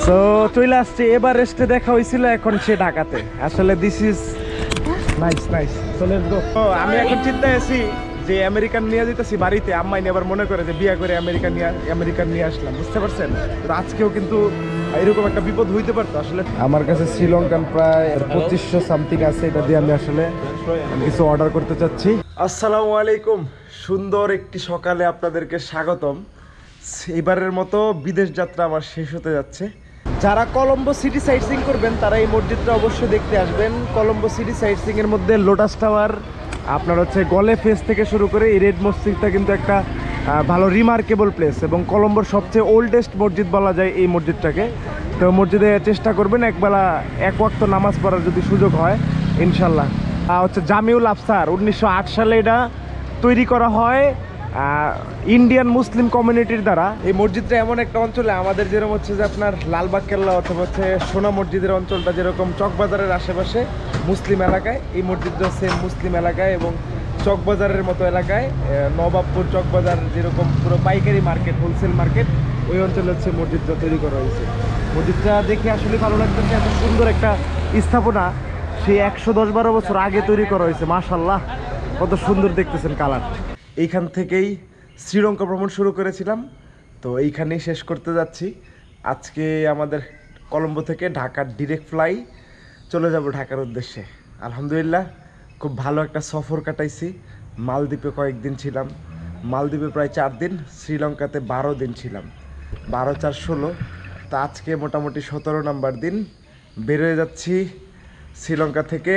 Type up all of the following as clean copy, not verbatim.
তো চলে আসছে এভারেস্টে দেখা হয়েছিল, এখন সে ঢাকাতে। আসলে this is nice nice. So let's go. আমি এখন চিন্তায় আছি যে আমেরিকান নিয়ে যেতেছি বাড়িতে, আম্মাই আবার মনে করে যে বিয়ে করে আমেরিকান নিয়ে আসলাম, বুঝতে পারছেন? তো আজকেও কিন্তু এরকম একটা বিপদ হইতে পারতো। আসলে আমার কাছে শ্রীলঙ্কান প্রায় 2500 সামথিং আছে, এটা দিয়ে আমি আসলে কিছু অর্ডার করতে চাচ্ছি। আসসালামু আলাইকুম, সুন্দর একটি সকালে আপনাদেরকে স্বাগতম। এবারের মতো বিদেশ যাত্রা আমার শেষ হতে যাচ্ছে। যারা কলম্বো সিটি সাইট সিইং করবেন তারা এই মসজিদটা অবশ্যই দেখতে আসবেন। কলম্বো সিটি সাইট সিইং এর মধ্যে লোটাস টাওয়ার, আপনার হচ্ছে গলে ফেস থেকে শুরু করে এই রেড মসজিদটা কিন্তু একটা ভালো রিমার্কেবল প্লেস, এবং কলম্বোর সবচেয়ে ওল্ডেস্ট মসজিদ বলা যায় এই মসজিদটাকে। তো মসজিদে চেষ্টা করবেন একবেলা এক ওয়াক্ত নামাজ পড়ার যদি সুযোগ হয় ইনশাল্লাহ। হচ্ছে জামিউল আফসার, 1908 সালে এটা তৈরি করা হয় ইন্ডিয়ান মুসলিম কমিউনিটির দ্বারা। এই মসজিদটা এমন একটা অঞ্চলে, আমাদের যেরকম হচ্ছে যে আপনার লালবাগ কেল্লা অথবা হচ্ছে সোনা মসজিদের অঞ্চলটা যেরকম চকবাজারের আশেপাশে মুসলিম এলাকায়, এই মসজিদটা সেম মুসলিম এলাকায় এবং চকবাজারের মতো এলাকায়। নবাবপুর চকবাজার যেরকম পুরো পাইকারি মার্কেট, হোলসেল মার্কেট, ওই অঞ্চলে হচ্ছে মসজিদটা তৈরি করা হয়েছে। মসজিদটা দেখে আসলে ভালো লাগতেছে, এত সুন্দর একটা স্থাপনা সেই 110-12 বছর আগে তৈরি করা হয়েছে। মাশাআল্লাহ, কত সুন্দর দেখতেছেন কালার। এইখান থেকেই শ্রীলঙ্কা ভ্রমণ শুরু করেছিলাম, তো এইখানেই শেষ করতে যাচ্ছি। আজকে আমাদের কলম্বো থেকে ঢাকার ডিরেক্ট ফ্লাই, চলে যাব ঢাকার উদ্দেশ্যে। আলহামদুলিল্লাহ খুব ভালো একটা সফর কাটাইছি। মালদ্বীপে কয়েকদিন ছিলাম, মালদ্বীপে প্রায় 4 দিন, শ্রীলঙ্কাতে 12 দিন ছিলাম, 12 4 16। তা আজকে মোটামুটি 17 নম্বর দিন বেরোয় যাচ্ছি শ্রীলঙ্কা থেকে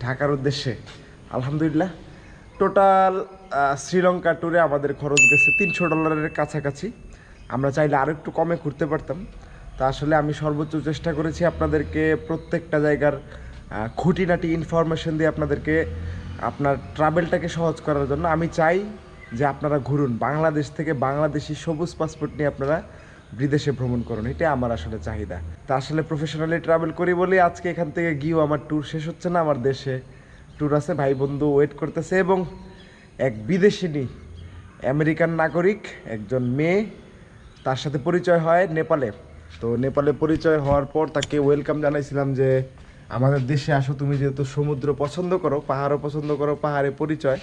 ঢাকার উদ্দেশ্যে। আলহামদুলিল্লাহ টোটাল শ্রীলঙ্কা ট্যুরে আমাদের খরচ গেছে $300 কাছাকাছি। আমরা চাইলে আরও একটু কমে ঘুরতে পারতাম। তা আসলে আমি সর্বোচ্চ চেষ্টা করেছি আপনাদেরকে প্রত্যেকটা জায়গার খুঁটিনাটি ইনফরমেশন দিয়ে আপনাদেরকে আপনার ট্রাভেলটাকে সহজ করার জন্য। আমি চাই যে আপনারা ঘুরুন, বাংলাদেশ থেকে বাংলাদেশি সবুজ পাসপোর্ট নিয়ে আপনারা বিদেশে ভ্রমণ করুন, এটা আমার আসলে চাহিদা। তা আসলে প্রফেশনালি ট্রাভেল করি বলে আজকে এখান থেকে গিয়েও আমার ট্যুর শেষ হচ্ছে না। আমার দেশে ট্যুর আছে, ভাই বন্ধু ওয়েট করতেছে, এবং এক বিদেশিনী আমেরিকান নাগরিক একজন মেয়ে, তার সাথে পরিচয় হয় নেপালে। তো নেপালে পরিচয় হওয়ার পর তাকে ওয়েলকাম জানাইছিলাম যে আমাদের দেশে আসো, তুমি যেহেতু সমুদ্র পছন্দ করো, পাহাড়ও পছন্দ করো, পাহাড়ে পরিচয়,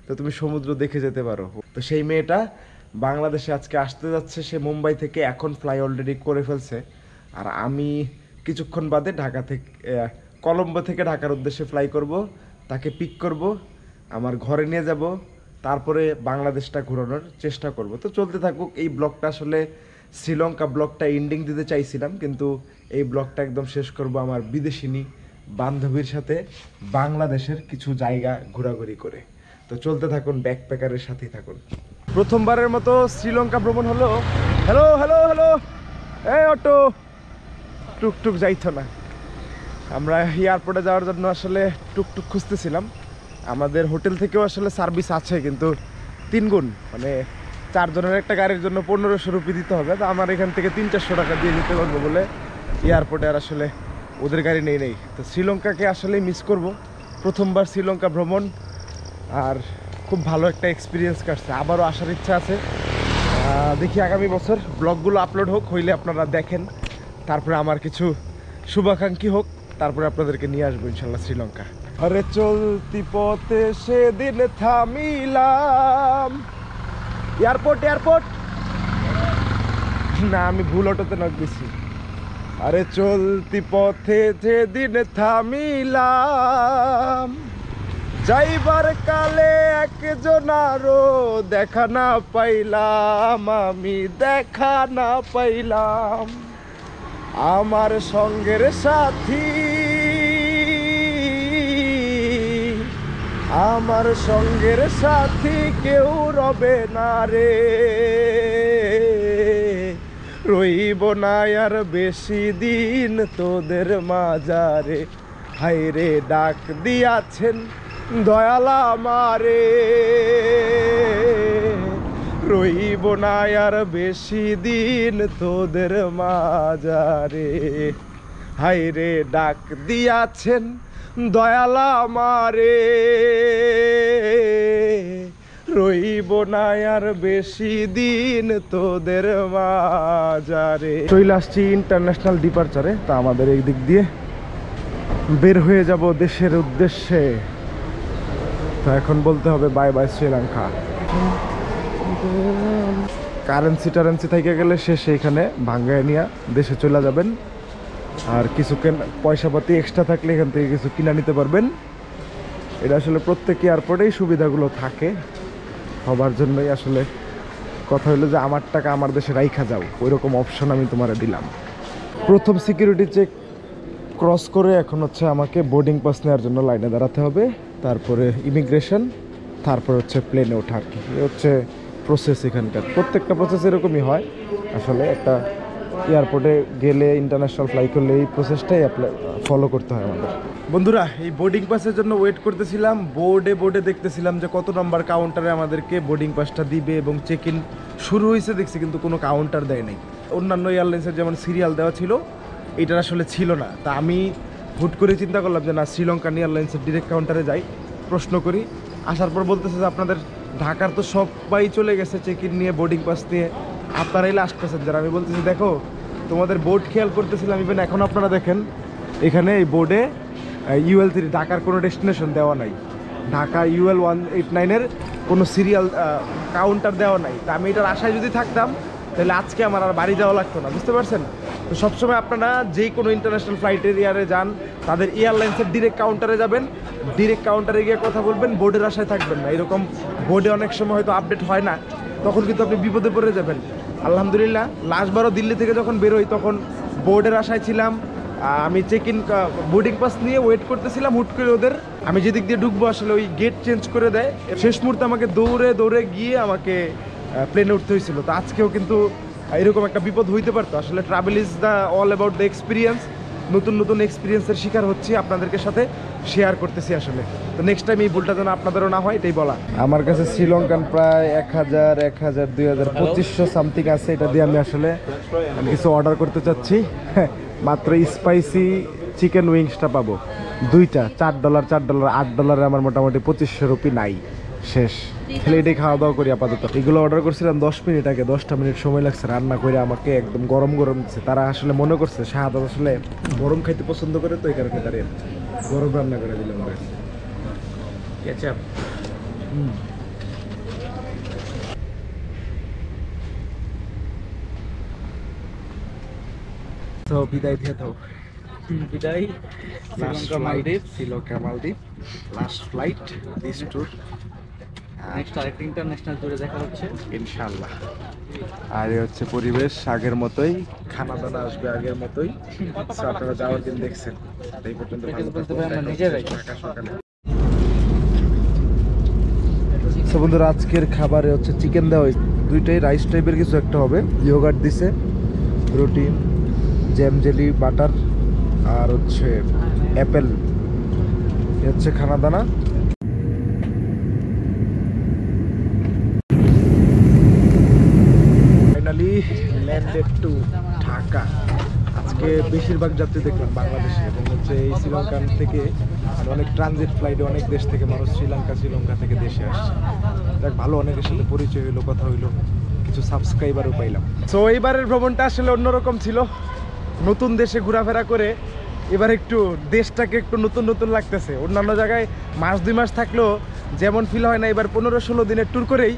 তো তুমি সমুদ্র দেখে যেতে পারো। তো সেই মেয়েটা বাংলাদেশে আজকে আসতে যাচ্ছে, সে মুম্বাই থেকে এখন ফ্লাই অলরেডি করে ফেলছে। আর আমি কিছুক্ষণ বাদে ঢাকা থেকে কলম্বো থেকে ঢাকার উদ্দেশ্যে ফ্লাই করব, তাকে পিক করব, আমার ঘরে নিয়ে যাব, তারপরে বাংলাদেশটা ঘোরানোর চেষ্টা করব। তো চলতে থাকুক এই ব্লগটা। আসলে শ্রীলঙ্কা ব্লগটা এন্ডিং দিতে চাইছিলাম, কিন্তু এই ব্লগটা একদম শেষ করব আমার বিদেশিনী বান্ধবীর সাথে বাংলাদেশের কিছু জায়গা ঘোরাঘুরি করে। তো চলতে থাকুন, ব্যাকপ্যাকারের সাথেই থাকুন। প্রথমবারের মতো শ্রীলঙ্কা ভ্রমণ হলো। হ্যালো হ্যালো হ্যালো, এই অটো টুকটুক যাইতো না। আমরা এয়ারপোর্টে যাওয়ার জন্য আসলে টুকটুক খুঁজতেছিলাম। আমাদের হোটেল থেকেও আসলে সার্ভিস আছে, কিন্তু 3 গুণ, মানে 4 জনের একটা গাড়ির জন্য 1500 রুপি দিতে হবে। তো আমার এখান থেকে 300-400 টাকা দিয়ে যেতে পারবো বলে এয়ারপোর্টে আর আসলে ওদের গাড়ি নেই। তো শ্রীলঙ্কাকে আসলেই মিস করব, প্রথমবার শ্রীলঙ্কা ভ্রমণ, আর খুব ভালো একটা এক্সপিরিয়েন্স কাটছে। আবারও আসার ইচ্ছা আছে। দেখি আগামী বছর ব্লগগুলো আপলোড হোক, হইলে আপনারা দেখেন, তারপরে আমার কিছু শুভাকাঙ্ক্ষী হোক, তারপরে আপনাদেরকে নিয়ে আসবো ইনশাল্লাহ শ্রীলঙ্কা। আরে চলতি পথে সেদিন থামিলাম, এয়ারপোর্ট না, আমি ভুল অটোতে নক দিছি। আরে চলতি পথে যেদিন থামিলাম, যাইবার কালে একজন আরো দেখা না পাইলাম, আমি দেখা না পাইলাম। আমার সঙ্গের সাথী, আমার সঙ্গের সাথী কেউ রবে না রে, রইব না আর বেশি দিন তোদের মাঝারে। হায়রে ডাক দিয়াছেন দয়াল আমারে, রইব না আর বেশি দিন তোদের মাঝারে। হায়রে ডাক দিয়াছেন দয়াল আমারে, রইব না আর বেশি দিন তোদের মাঝারে। চলে আসছি ইন্টারন্যাশনাল ডিপার্চারে, তা আমাদের এই দিক দিয়ে বের হয়ে যাব দেশের উদ্দেশ্যে। তো এখন বলতে হবে বাই বাই শ্রীলঙ্কা। কারেন্সি থেকে গেলে শেষে এখানে ভাঙ্গায় নিয়ে দেশে চলে যাবেন। আর কিছু পয়সা পাতি এক্সট্রা থাকলে এখান থেকে কিছু কিনে নিতে পারবেন। এটা আসলে প্রত্যেক এয়ারপোর্টেই সুবিধাগুলো থাকে সবার জন্যই। আসলে কথা হলো যে আমার টাকা আমার দেশে রাইখা যাও, ওইরকম অপশন আমি তোমার দিলাম। প্রথম সিকিউরিটি চেক ক্রস করে এখন হচ্ছে আমাকে বোর্ডিং পাস নেওয়ার জন্য লাইনে দাঁড়াতে হবে, তারপরে ইমিগ্রেশন, তারপর হচ্ছে প্লেনে ওঠা। আর কি এ হচ্ছে প্রসেস এখানকার। প্রত্যেকটা প্রসেস এরকমই হয় আসলে। একটা এয়ারপোর্টে গেলে, ইন্টারন্যাশনাল ফ্লাই করলে এই প্রসেসটাই ফলো করতে হয় আমাদের। বন্ধুরা, এই বোর্ডিং পাসের জন্য ওয়েট করতেছিলাম। বোর্ডে দেখতেছিলাম যে কত নম্বর কাউন্টারে আমাদেরকে বোর্ডিং পাসটা দিবে, এবং চেক ইন শুরু হয়েছে দেখছি, কিন্তু কোনো কাউন্টার দেয় নাই। অন্যান্য এয়ারলাইন্সের যেমন সিরিয়াল দেওয়া ছিল, এটার আসলে ছিল না। তা আমি হুট করে চিন্তা করলাম যে না, শ্রীলঙ্কান এয়ারলাইন্সের ডিরেক্ট কাউন্টারে যাই, প্রশ্ন করি। আসার পর বলতেছে যে আপনাদের ঢাকার তো সবাই চলে গেছে চেক ইন নিয়ে, বোর্ডিং পাস নিয়ে, আপনারাই লাস্ট প্যাসেঞ্জার। আমি বলতেছি দেখো, তোমাদের বোর্ড খেয়াল করতেছিলাম, ইভেন এখন আপনারা দেখেন এখানে এই বোর্ডে UL3 ঢাকার কোনো ডেস্টিনেশন দেওয়া নাই। ঢাকা UL 189-এর কোনো সিরিয়াল কাউন্টার দেওয়া নাই। তা আমি এটার আশায় যদি থাকতাম তাহলে আজকে আমার আর বাড়ি যাওয়া লাগতো না, বুঝতে পারছেন? তো সবসময় আপনারা যেই কোনো ইন্টারন্যাশনাল ফ্লাইটের এয়ারে যান, তাদের এয়ারলাইন্সের ডিরেক্ট কাউন্টারে যাবেন, ডিরেক্ট কাউন্টারে গিয়ে কথা বলবেন, বোর্ডের আশায় থাকবেন না। এরকম বোর্ডে অনেক সময় হয়তো আপডেট হয় না, তখন কিন্তু আপনি বিপদে পড়ে যাবেন। আলহামদুলিল্লাহ, লাস্টবারও দিল্লি থেকে যখন বেরোই তখন বোর্ডের আশায় ছিলাম। আমি চেক ইন বোর্ডিং পাস নিয়ে ওয়েট করতেছিলাম, হুট করে ওদের, আমি যেদিক দিয়ে ঢুকবো আসলে ওই গেট চেঞ্জ করে দেয়। শেষ মুহূর্তে আমাকে দৌড়ে গিয়ে আমাকে প্লেনে উঠতে হয়েছিল। তো আজকেও কিন্তু এরকম একটা বিপদ হইতে পারতো। আসলে travel is the all about the experience. নতুন এক্সপিরিয়েন্সের শিকার হচ্ছি, আপনাদেরকে সাথে শেয়ার করতেছি আসলে। তো নেক্সট টাইম এই ভুলটা যেন আপনাদেরও না হয়, এটাই বলা। আমার কাছে শ্রীলঙ্কান প্রায় 1000, 2000, 2500 সামথিং আছে। এটা দিয়ে আমি আসলে কিছু অর্ডার করতে চাচ্ছি। মাত্র স্পাইসি চিকেন উইংসটা পাবো দুইটা, $4, $8 আমার মোটামুটি 2500 রুপি নাই, শেষ। খেলে এটাই খাওয়া দাওয়া করি আপাতত। এগুলো অর্ডার করছিলাম 10 মিনিট আগে, 10টা মিনিট সময় লাগছে রান্না করে। আমাকে একদম গরম দিচ্ছে। তারা আসলে মনে করছে শাহাদাত আসলে গরম খাইতে পছন্দ করে, তো এই কারণে তারা গরম রান্না করে দিলাম। কেচাপ তো বিদায় দিয়ে দাও। বিদায়। শ্রীলঙ্কা মালদ্বীপ, last flight this tour. Next আরেকটা ইন্টারন্যাশনাল ট্যুরে দেখা হচ্ছে ইনশাআল্লাহ। আর এই হচ্ছে পরিবেশ আগের মতোই, খানা দানা আসবে আগের মতোই। আপনারা যাওয়ার দিন দেখছেন। এই পর্যন্ত বন্ধুরা, আজকের খাবারে হচ্ছে চিকেন দেওয়া হয়েছে, দুইটাই রাইস টাইপের কিছু একটা হবে। ইয়োগার্ট দিছে, রুটি, জ্যাম, জেলি, বাটার, আর হচ্ছে অ্যাপেল। এ হচ্ছে খানা দানা। Finally landed to Dhaka. আজকে বেশিরভাগ যাত্রী দেখলাম বাংলাদেশে, এবং হচ্ছে এই শ্রীলঙ্কান থেকে অনেক ট্রানজিট ফ্লাইটে অনেক দেশ থেকে মানুষ শ্রীলঙ্কা থেকে দেশে আসছে। দেখ, ভালো অনেকের সাথে পরিচয় হইলো, কথা হইলো, কিছু সাবস্ক্রাইবারও পাইলাম। তো এইবারের ভ্রমণটা আসলে অন্যরকম ছিল। নতুন দেশে ঘোরাফেরা করে এবার একটু দেশটাকে একটু নতুন লাগতেছে। অন্যান্য জায়গায় মাস 2 মাস থাকলেও যেমন ফিল হয় না, এবার 15-16 দিনের ট্যুর করেই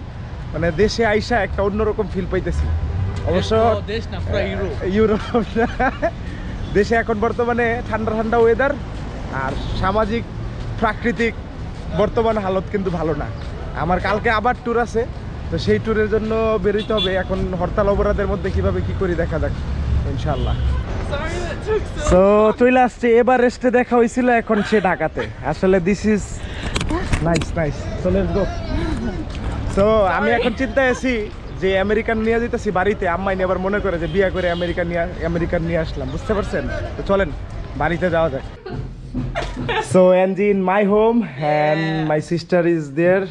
মানে দেশে আইসা একটা অন্যরকম ফিল পাইতেছি। অবশ্য ইউরোপ দেশে এখন বর্তমানে ঠান্ডা ওয়েদার, আর সামাজিক প্রাকৃতিক বর্তমান হালত কিন্তু ভালো না। আমার কালকে আবার ট্যুর আছে, তো সেই ট্যুরের জন্য বেরোইতে হবে। এখন হরতাল অবরোধের মধ্যে কিভাবে কি করি দেখা যাক ইনশাআল্লাহ। সো চলে আসছে, এবার রেস্টে দেখা হয়েছিল, এখন সে ঢাকাতে। আসলে this is nice. So let's go. So আমি এখন চিন্তায় আছি যে আমেরিকান নিয়ে যেতেছি বাড়িতে। আম্মাই আবার মনে করে যে বিয়ে করে আমেরিকান নিয়ে আসলাম, বুঝতে পারছেন? তো চলেন বাড়িতে যাওয়া যাক। So Angie in my home and my sister is there.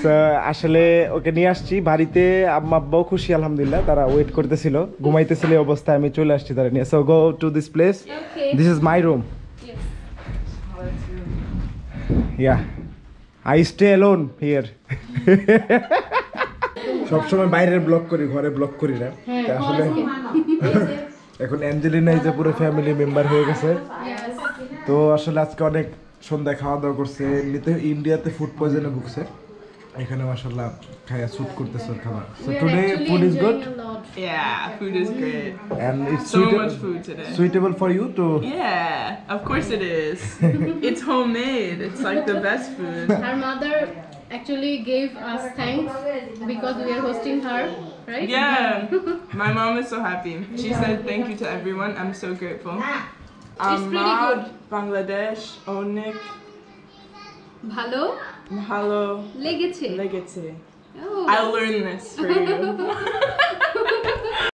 So আসলে ওকে নিয়ে আসছি বাড়িতে। আম্মা আব্বাও খুশি আলহামদুলিল্লাহ, তারা ওয়েট করতেছিল, ঘুমাইতেছিল এই অবস্থায় আমি চলে আসছি তারা নিয়ে। So go to this place, this is my room. Yeah I stay alone here. সবসময় বাইরের ব্লগ করি, ঘরে ব্লগ করি না। তা আসলে এখন অ্যাঞ্জেলিনা এই যে পুরো ফ্যামিলি মেম্বার হয়ে গেছে। তো আসলে আজকে অনেক সন্ধ্যায় খাওয়া দাওয়া করছে। এমনিতে ইন্ডিয়াতে ফুড পয়জনে ভুগছে, এখানে মাশাআল্লাহ খায়া স্যুট করতেছে ওর খাবার। So today food is good. Yeah, food is great. And it's So much food today. suitable for you to. Yeah, of course it is. It's homemade. It's like the best food. Her mother actually gave us thanks because we are hosting her, right? Yeah, my mom is so happy. She said thank you to everyone. I'm so grateful. It's pretty good. Bangladesh, Onik, ভালো Mahalo, লেগেছে। Legetse. Oh. I learned this for you.